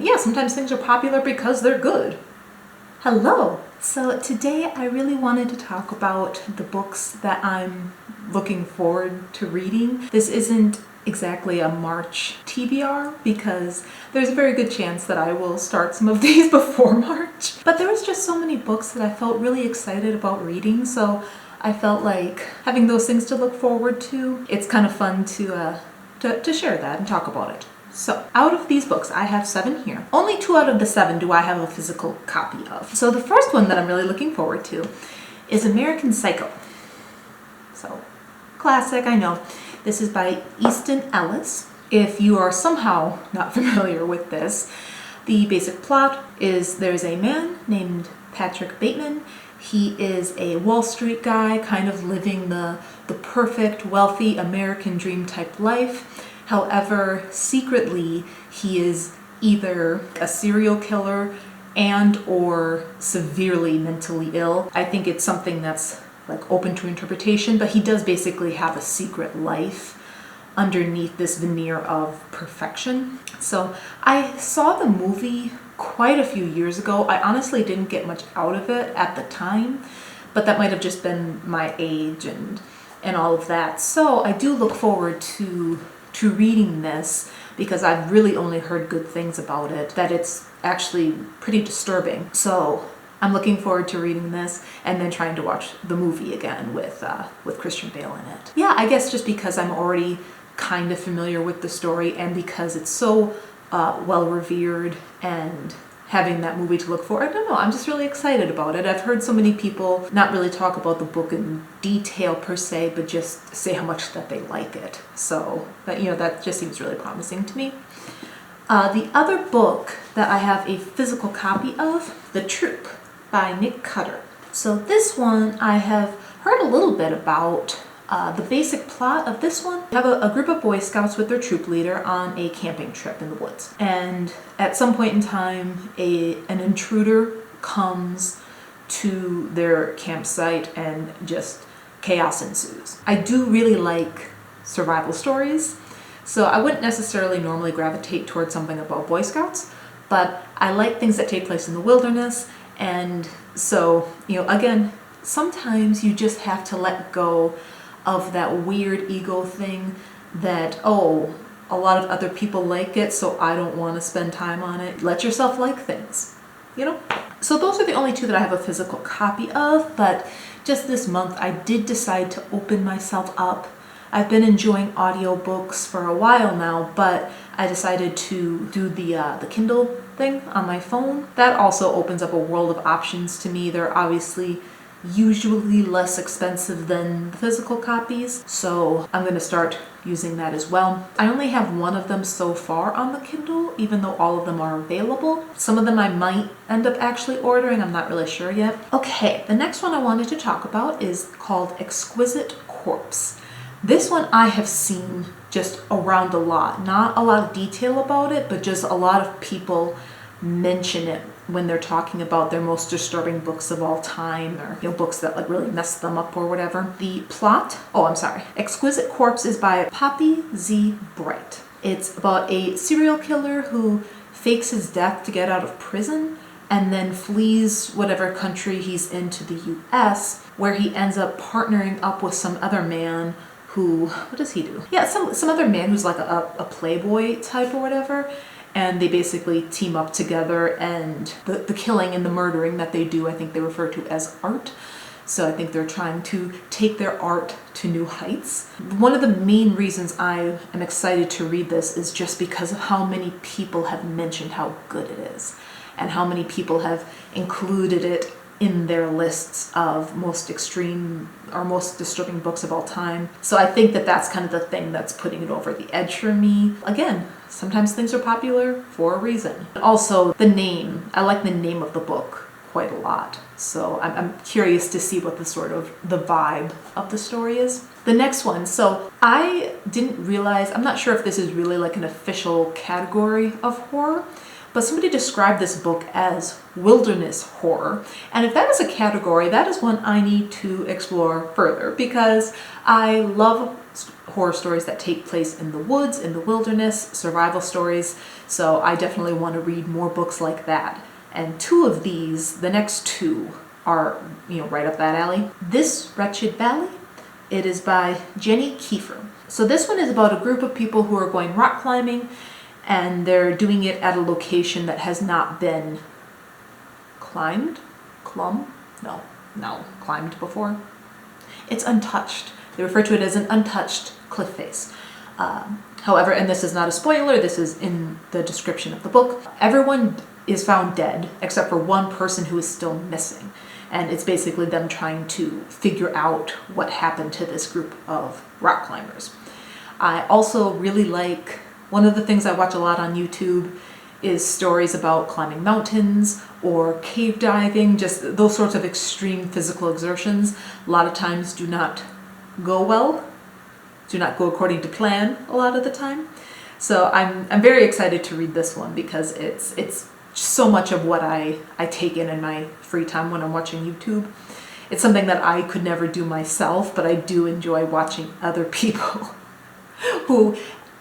Yeah, sometimes things are popular because they're good. Hello! So today I really wanted to talk about the books that I'm looking forward to reading. This isn't exactly a March TBR because there's a very good chance that I will start some of these before March. But there was just so many books that I felt really excited about reading, so I felt like having those things to look forward to, it's kind of fun to share that and talk about it. So, out of these books, I have 7 here. Only 2 out of the 7 do I have a physical copy of. So the first one that I'm really looking forward to is American Psycho. So, classic, I know. This is by Easton Ellis. If you are somehow not familiar with this, the basic plot is there's a man named Patrick Bateman. He is a Wall Street guy, kind of living the perfect, wealthy American dream type life. However, secretly, he is either a serial killer and or severely mentally ill. I think it's something that's like open to interpretation, but he does basically have a secret life underneath this veneer of perfection. So I saw the movie quite a few years ago. I honestly didn't get much out of it at the time, but that might have just been my age and all of that. So I do look forward to reading this because I've really only heard good things about it, that it's actually pretty disturbing. So I'm looking forward to reading this and then trying to watch the movie again with Christian Bale in it. Yeah, I guess just because I'm already kind of familiar with the story and because it's so well revered and having that movie to look for. I don't know, I'm just really excited about it. I've heard so many people not really talk about the book in detail per se, but just say how much that they like it. So, that just seems really promising to me. The other book that I have a physical copy of, The Troop by Nick Cutter. So this one I have heard a little bit about. The basic plot of this one, you have a group of Boy Scouts with their troop leader on a camping trip in the woods. And at some point in time, an intruder comes to their campsite and just chaos ensues. I do really like survival stories, so I wouldn't necessarily normally gravitate towards something about Boy Scouts, but I like things that take place in the wilderness. And so, again, sometimes you just have to let go of that weird ego thing that, oh, a lot of other people like it, so I don't want to spend time on it. Let yourself like things, So those are the only 2 that I have a physical copy of, but just this month I did decide to open myself up. I've been enjoying audiobooks for a while now, but I decided to do the Kindle thing on my phone. That also opens up a world of options to me. They're obviously usually less expensive than the physical copies, so I'm going to start using that as well. I only have 1 of them so far on the Kindle, even though all of them are available. Some of them I might end up actually ordering, I'm not really sure yet. Okay, the next one I wanted to talk about is called Exquisite Corpse. This one I have seen just around a lot. Not a lot of detail about it, but just a lot of people mention it when they're talking about their most disturbing books of all time, or books that like really mess them up or whatever. The plot, Exquisite Corpse is by Poppy Z. Bright. It's about a serial killer who fakes his death to get out of prison and then flees whatever country he's in to the US, where he ends up partnering up with some other man who, what does he do? Yeah, some other man who's like a playboy type or whatever. And they basically team up together, and the killing and the murdering that they do, I think they refer to as art. So I think they're trying to take their art to new heights. One of the main reasons I am excited to read this is just because of how many people have mentioned how good it is, and how many people have included it in their lists of most extreme or most disturbing books of all time. So I think that that's kind of the thing that's putting it over the edge for me. Again, sometimes things are popular for a reason. Also, the name. I like the name of the book quite a lot. So I'm curious to see what the vibe of the story is. The next one. So I didn't realize, I'm not sure if this is really like an official category of horror, but somebody described this book as wilderness horror. And if that is a category, that is one I need to explore further, because I love horror stories that take place in the woods, in the wilderness, survival stories. So I definitely want to read more books like that. And two of these, the next two, are, right up that alley. This Wretched Valley, it is by Jenny Kiefer. So this one is about a group of people who are going rock climbing, and they're doing it at a location that has not been climbed before. It's untouched. They refer to it as an untouched cliff face. However, and this is not a spoiler, this is in the description of the book, everyone is found dead except for one person who is still missing. And it's basically them trying to figure out what happened to this group of rock climbers. I also really like, one of the things I watch a lot on YouTube is stories about climbing mountains or cave diving, just those sorts of extreme physical exertions. A lot of times do not go well, do not go according to plan a lot of the time. So I'm very excited to read this one because it's so much of what I take in my free time when I'm watching YouTube. It's something that I could never do myself, but I do enjoy watching other people who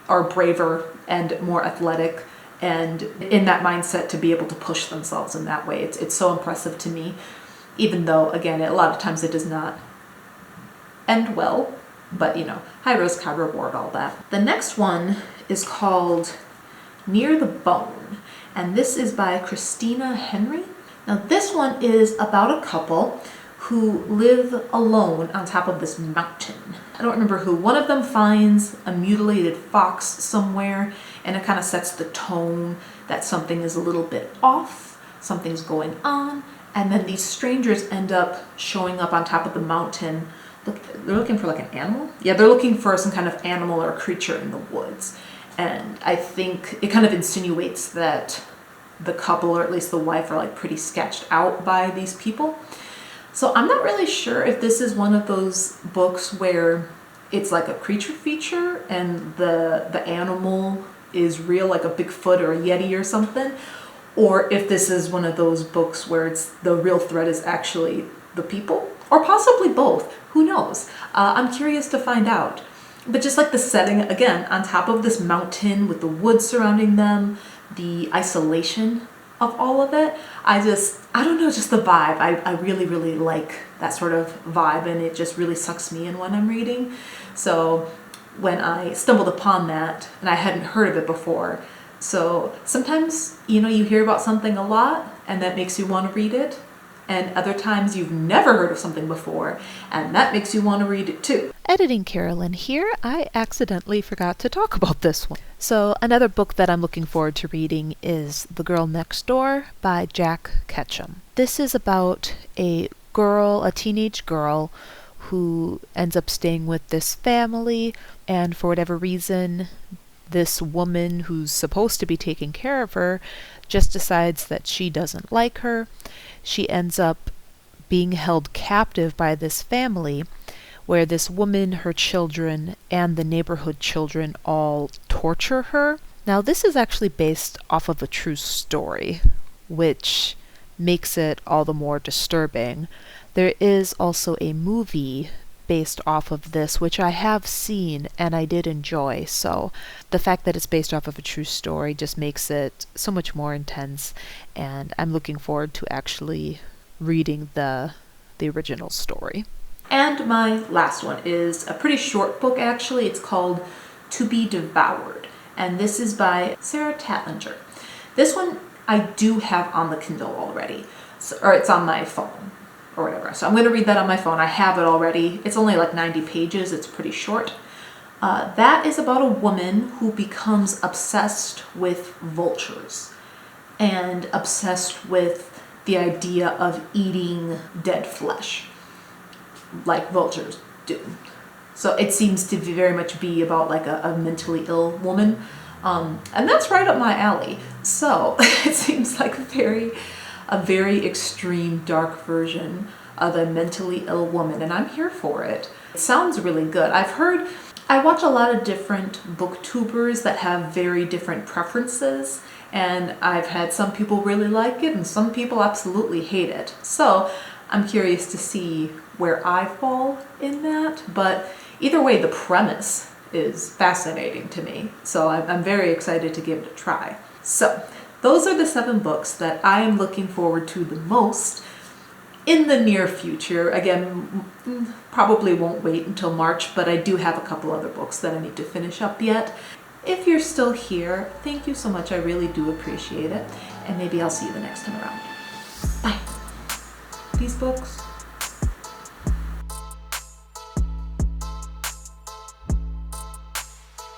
are braver and more athletic and in that mindset to be able to push themselves in that way. It's so impressive to me, even though, again, a lot of times it does not end well, but high risk, high reward, all that. The next one is called Near the Bone, and this is by Christina Henry. Now this one is about a couple who live alone on top of this mountain. I don't remember who. One of them finds a mutilated fox somewhere, and it kind of sets the tone that something is a little bit off, something's going on, and then these strangers end up showing up on top of the mountain. They're looking for like an animal? Yeah, they're looking for some kind of animal or creature in the woods. And I think it kind of insinuates that the couple, or at least the wife, are like pretty sketched out by these people. So I'm not really sure if this is one of those books where it's like a creature feature and the animal is real, like a Bigfoot or a Yeti or something, or if this is one of those books where it's the real threat is actually the people, or possibly both. Who knows? I'm curious to find out. But just like the setting, again, on top of this mountain with the woods surrounding them, the isolation of all of it, I don't know, just the vibe. I really, really like that sort of vibe, and it just really sucks me in when I'm reading. So when I stumbled upon that, and I hadn't heard of it before, so sometimes, you hear about something a lot, and that makes you want to read it. And other times you've never heard of something before, and that makes you want to read it too. Editing Carolyn here. I accidentally forgot to talk about this one. So another book that I'm looking forward to reading is The Girl Next Door by Jack Ketchum. This is about a teenage girl, who ends up staying with this family, and for whatever reason, this woman who's supposed to be taking care of her just decides that she doesn't like her. She ends up being held captive by this family where this woman, her children, and the neighborhood children all torture her. Now, this is actually based off of a true story, which makes it all the more disturbing. There is also a movie based off of this, which I have seen and I did enjoy. So the fact that it's based off of a true story just makes it so much more intense, and I'm looking forward to actually reading the original story. And my last one is a pretty short book, actually. It's called To Be Devoured, and this is by Sara Tantlinger. This one I do have on the Kindle already, or it's on my phone or whatever. So I'm going to read that on my phone. I have it already. It's only like 90 pages. It's pretty short. That is about a woman who becomes obsessed with vultures and obsessed with the idea of eating dead flesh like vultures do. So it seems to very much be about like a mentally ill woman. And that's right up my alley. So it seems like a very extreme, dark version of a mentally ill woman, and I'm here for it. It sounds really good. I watch a lot of different booktubers that have very different preferences, And I've had some people really like it and some people absolutely hate it. So I'm curious to see where I fall in that, but either way, the premise is fascinating to me. So I'm very excited to give it a try. So those are the 7 books that I am looking forward to the most in the near future. Again, probably won't wait until March, but I do have a couple other books that I need to finish up yet. If you're still here, thank you so much. I really do appreciate it. And maybe I'll see you the next time around. Bye. These books